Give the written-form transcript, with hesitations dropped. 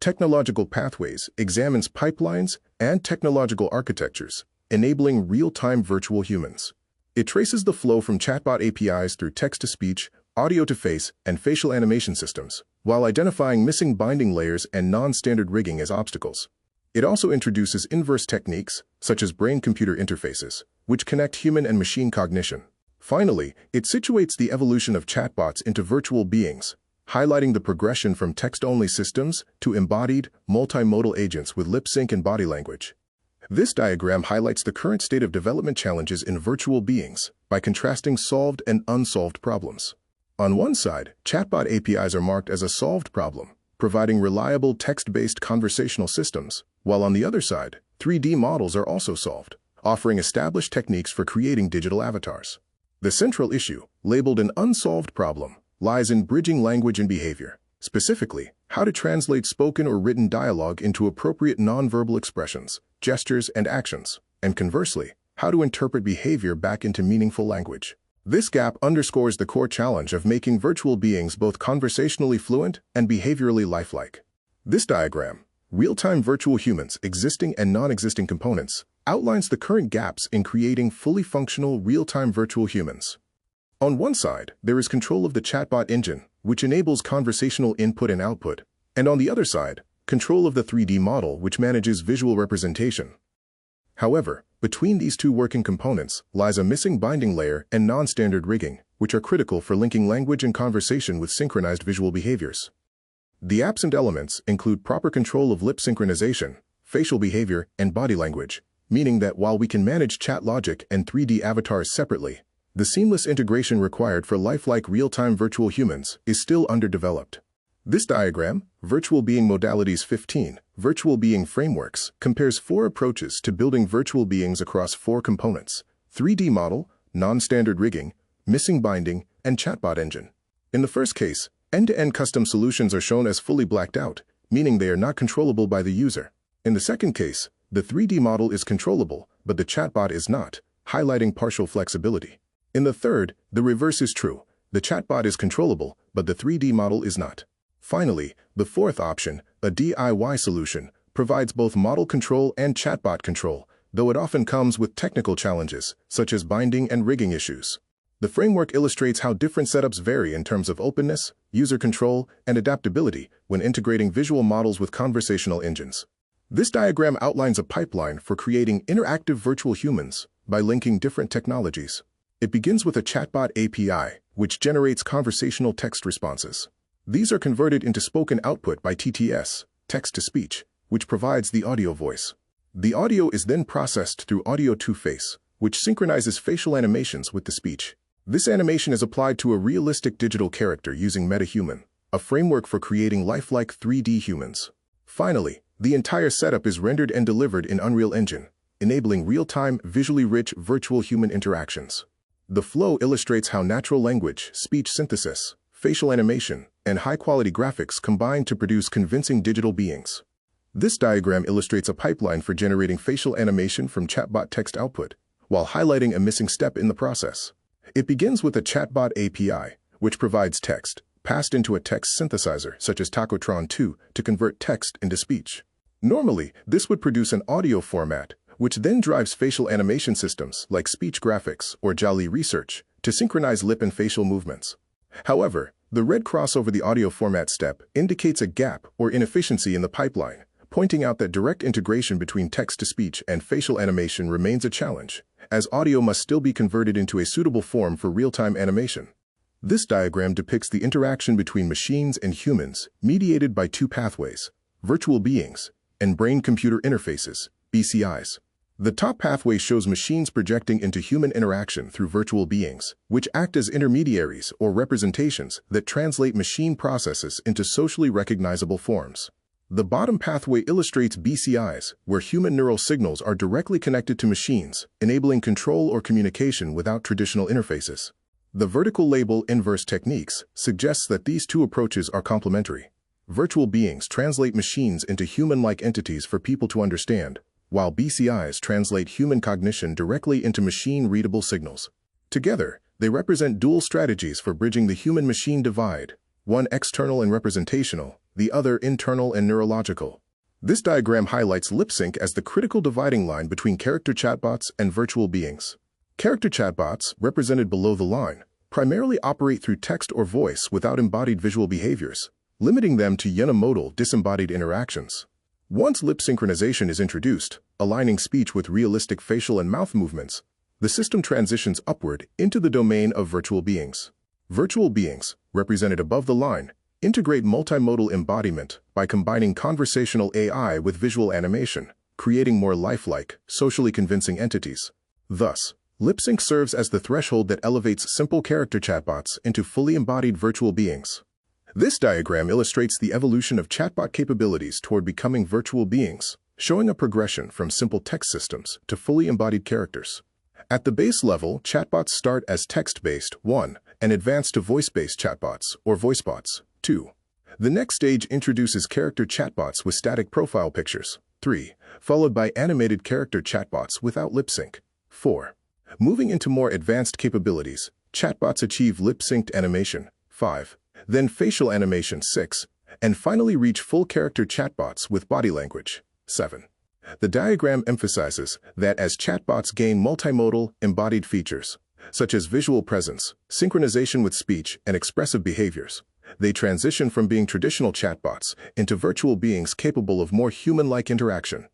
Technological Pathways examines pipelines and technological architectures, enabling real-time virtual humans. It traces the flow from chatbot APIs through text-to-speech, audio-to-face, and facial animation systems, while identifying missing binding layers and non-standard rigging as obstacles. It also introduces inverse techniques, such as brain-computer interfaces, which connect human and machine cognition. Finally, it situates the evolution of chatbots into virtual beings, highlighting the progression from text-only systems to embodied, multimodal agents with lip sync and body language. This diagram highlights the current state of development challenges in virtual beings by contrasting solved and unsolved problems. On one side, chatbot APIs are marked as a solved problem, providing reliable text-based conversational systems, while on the other side, 3D models are also solved, offering established techniques for creating digital avatars. The central issue, labeled an unsolved problem, lies in bridging language and behavior, specifically, how to translate spoken or written dialogue into appropriate nonverbal expressions, gestures, and actions, and conversely, how to interpret behavior back into meaningful language. This gap underscores the core challenge of making virtual beings both conversationally fluent and behaviorally lifelike. This diagram, Real-Time Virtual Humans, Existing and Non-Existing Components, outlines the current gaps in creating fully functional real-time virtual humans. On one side, there is control of the chatbot engine, which enables conversational input and output, and on the other side, control of the 3D model, which manages visual representation. However, between these two working components lies a missing binding layer and non-standard rigging, which are critical for linking language and conversation with synchronized visual behaviors. The absent elements include proper control of lip synchronization, facial behavior, and body language, meaning that while we can manage chat logic and 3D avatars separately, the seamless integration required for lifelike real-time virtual humans is still underdeveloped. This diagram, Virtual Being Modalities 15, Virtual Being Frameworks, compares 4 approaches to building virtual beings across 4 components: 3D model, non-standard rigging, missing binding, and chatbot engine. In the first case, end-to-end custom solutions are shown as fully blacked out, meaning they are not controllable by the user. In the second case, the 3D model is controllable, but the chatbot is not, highlighting partial flexibility. In the third, the reverse is true. The chatbot is controllable, but the 3D model is not. Finally, the fourth option, a DIY solution, provides both model control and chatbot control, though it often comes with technical challenges, such as binding and rigging issues. The framework illustrates how different setups vary in terms of openness, user control, and adaptability when integrating visual models with conversational engines. This diagram outlines a pipeline for creating interactive virtual humans by linking different technologies. It begins with a chatbot API, which generates conversational text responses. These are converted into spoken output by TTS, text-to-speech, which provides the audio voice. The audio is then processed through audio-to-face, which synchronizes facial animations with the speech. This animation is applied to a realistic digital character using MetaHuman, a framework for creating lifelike 3D humans. Finally, the entire setup is rendered and delivered in Unreal Engine, enabling real-time, visually rich virtual human interactions. The flow illustrates how natural language, speech synthesis, facial animation, and high-quality graphics combine to produce convincing digital beings. This diagram illustrates a pipeline for generating facial animation from chatbot text output, while highlighting a missing step in the process. It begins with a chatbot API, which provides text, passed into a text synthesizer such as Tacotron 2 to convert text into speech. Normally, this would produce an audio format, which then drives facial animation systems like speech graphics or Jali research to synchronize lip and facial movements. However, the red cross over the audio format step indicates a gap or inefficiency in the pipeline, pointing out that direct integration between text-to-speech and facial animation remains a challenge, as audio must still be converted into a suitable form for real-time animation. This diagram depicts the interaction between machines and humans, mediated by 2 pathways: virtual beings and brain-computer interfaces, BCIs. The top pathway shows machines projecting into human interaction through virtual beings, which act as intermediaries or representations that translate machine processes into socially recognizable forms. The bottom pathway illustrates BCIs, where human neural signals are directly connected to machines, enabling control or communication without traditional interfaces. The vertical label inverse techniques suggests that these 2 approaches are complementary. Virtual beings translate machines into human-like entities for people to understand, while BCIs translate human cognition directly into machine-readable signals. Together, they represent dual strategies for bridging the human-machine divide, one external and representational, the other internal and neurological. This diagram highlights lip sync as the critical dividing line between character chatbots and virtual beings. Character chatbots, represented below the line, primarily operate through text or voice without embodied visual behaviors, limiting them to unimodal, disembodied interactions. Once lip synchronization is introduced, aligning speech with realistic facial and mouth movements, the system transitions upward into the domain of virtual beings. Virtual beings, represented above the line, integrate multimodal embodiment by combining conversational AI with visual animation, creating more lifelike, socially convincing entities. Thus, lip sync serves as the threshold that elevates simple character chatbots into fully embodied virtual beings. This diagram illustrates the evolution of chatbot capabilities toward becoming virtual beings, showing a progression from simple text systems to fully embodied characters. At the base level, chatbots start as text-based 1 and advance to voice-based chatbots or voicebots 2. The next stage introduces character chatbots with static profile pictures 3, followed by animated character chatbots without lip sync 4. Moving into more advanced capabilities, chatbots achieve lip-synced animation 5. Then facial animation 6, and finally reach full character chatbots with body language 7. The diagram emphasizes that as chatbots gain multimodal, embodied features, such as visual presence, synchronization with speech, and expressive behaviors, they transition from being traditional chatbots into virtual beings capable of more human-like interaction.